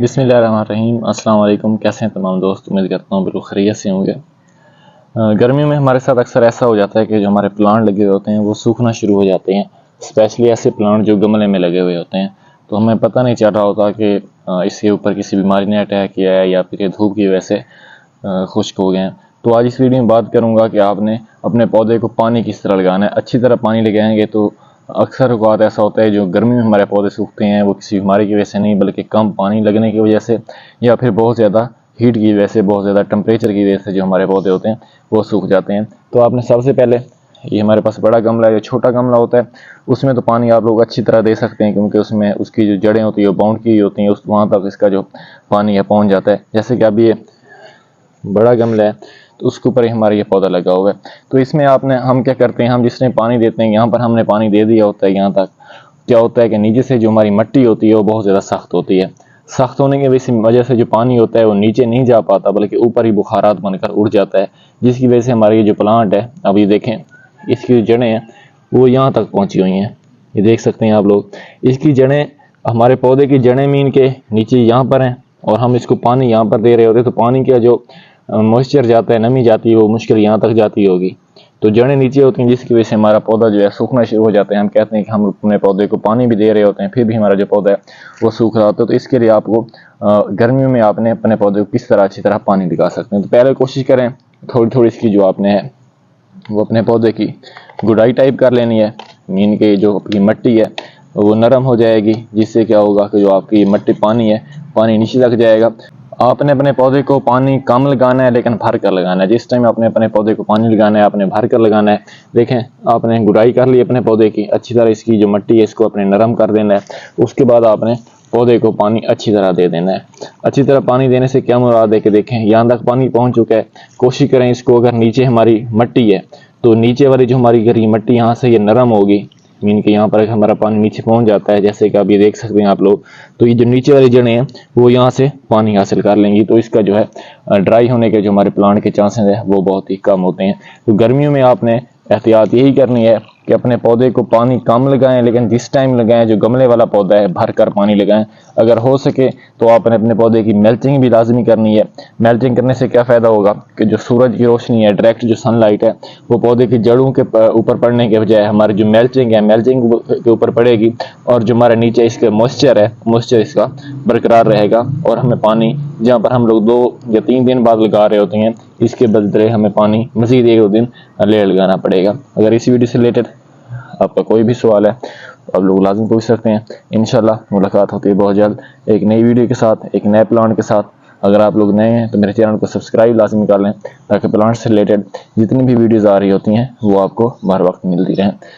बिस्मिल्लाहिर्रहमानिर्रहीम। अस्सलाम वालेकुम। कैसे हैं तमाम दोस्त? उम्मीद करता हूँ बिल्कुल खैरियत से होंगे। गर्मियों में हमारे साथ अक्सर ऐसा हो जाता है कि जो हमारे प्लांट लगे हुए होते हैं वो सूखना शुरू हो जाते हैं, स्पेशली ऐसे प्लांट जो गमले में लगे हुए होते हैं। तो हमें पता नहीं चल रहा होता कि इसके ऊपर किसी बीमारी ने अटैक किया है या फिर धूप की वजह से खुश्क हो गए हैं। तो आज इस वीडियो में बात करूँगा कि आपने अपने पौधे को पानी किस तरह लगाना है। अच्छी तरह पानी लगाएंगे तो अक्सर औक़ात ऐसा होता है जो गर्मी में हमारे पौधे सूखते हैं वो किसी बीमारी की वजह से नहीं, बल्कि कम पानी लगने की वजह से या फिर बहुत ज़्यादा हीट की वजह से, बहुत ज़्यादा टेम्परेचर की वजह से जो हमारे पौधे होते हैं वो सूख जाते हैं। तो आपने सबसे पहले, ये हमारे पास बड़ा गमला है, छोटा गमला होता है, उसमें तो पानी आप लोग अच्छी तरह दे सकते हैं क्योंकि उसमें उसकी जो जड़ें होती है वो बाउंड की होती हैं, उस वहाँ तक इसका जो पानी है पहुँच जाता है। जैसे कि अब ये बड़ा गमला है तो उसके ऊपर ही हमारा ये पौधा लगा हुआ है। तो इसमें हम क्या करते हैं, हम जिस टाइम पानी देते हैं, यहाँ पर हमने पानी दे दिया होता है, यहाँ तक क्या होता है कि नीचे से जो हमारी मिट्टी होती है वो बहुत ज़्यादा सख्त होती है। सख्त होने की वजह से जो पानी होता है वो नीचे नहीं जा पाता बल्कि ऊपर ही बुखारात बनकर उड़ जाता है, जिसकी वजह से हमारी ये जो प्लांट है, अब ये देखें इसकी जो जड़ें हैं वो यहाँ तक पहुँची हुई हैं। ये देख सकते हैं आप लोग, इसकी जड़ें, हमारे पौधे की जड़ें मीन के नीचे यहाँ पर हैं और हम इसको पानी यहाँ पर दे रहे होते हैं। तो पानी का जो मॉइस्चर जाता है, नमी जाती है, वो मुश्किल यहाँ तक जाती होगी। तो जड़ें नीचे होती हैं जिसकी वजह से हमारा पौधा जो है सूखना शुरू हो जाता है। हम कहते हैं कि हम अपने पौधे को पानी भी दे रहे होते हैं फिर भी हमारा जो पौधा है वो सूख रहा होता है। तो इसके लिए आपको गर्मियों में आपने अपने पौधे को किस तरह अच्छी तरह पानी लगा सकते हैं। तो पहले कोशिश करें थोड़ी थोड़ी इसकी जो आपने है वो अपने पौधे की गुड़ाई टाइप कर लेनी है। मीन के जो आपकी मिट्टी है वो नरम हो जाएगी, जिससे क्या होगा कि जो आपकी मिट्टी पानी है, पानी नीचे लग जाएगा। आपने अपने पौधे को पानी कम लगाना है लेकिन भर कर लगाना है। जिस टाइम आपने अपने पौधे को पानी लगाना है आपने भर कर लगाना है। देखें, आपने गुड़ाई कर ली अपने पौधे की, अच्छी तरह इसकी जो मिट्टी है इसको अपने नरम कर देना है। उसके बाद आपने पौधे को पानी अच्छी तरह दे देना है। अच्छी तरह पानी देने से क्या मुराद है कि देखें यहाँ तक पानी पहुँच चुका है। कोशिश करें इसको, अगर नीचे हमारी मिट्टी है तो नीचे वाली जो हमारी गिरी मिट्टी यहाँ से ये नरम होगी, मीन के यहाँ पर हमारा पानी नीचे पहुँच जाता है, जैसे कि आप ये देख सकते हैं आप लोग। तो ये जो नीचे वाली जड़ें हैं वो यहाँ से पानी हासिल कर लेंगी, तो इसका जो है ड्राई होने के जो हमारे प्लांट के चांसेस है वो बहुत ही कम होते हैं। तो गर्मियों में आपने एहतियात यही करनी है कि अपने पौधे को पानी कम लगाएं, लेकिन जिस टाइम लगाएं जो गमले वाला पौधा है भर कर पानी लगाएं। अगर हो सके तो आपने अपने पौधे की मेल्चिंग भी लाजमी करनी है। मेल्चिंग करने से क्या फ़ायदा होगा कि जो सूरज की रोशनी है, डायरेक्ट जो सनलाइट है वो पौधे की जड़ों के ऊपर पड़ने के बजाय हमारी जो मेल्चिंग है, मेल्चिंग के ऊपर पड़ेगी और जो हमारे नीचे इसके मॉइस्चर है, मॉइस्चर इसका बरकरार रहेगा और हमें पानी जहाँ पर हम लोग 2 या 3 दिन बाद लगा रहे होते हैं, इसके बदले हमें पानी मज़ीद 1-2 दिन लेट लगाना पड़ेगा। अगर इस वीडियो से रिलेटेड आपका कोई भी सवाल है तो आप लोग लाजिम पूछ सकते हैं। इंशाल्लाह मुलाकात होती है बहुत जल्द एक नई वीडियो के साथ, एक नए प्लांट के साथ। अगर आप लोग नए हैं तो मेरे चैनल को सब्सक्राइब लाजमी कर लें ताकि प्लांट से रिलेटेड जितनी भी वीडियोज़ आ रही होती हैं वो आपको हर वक्त मिलती रहें।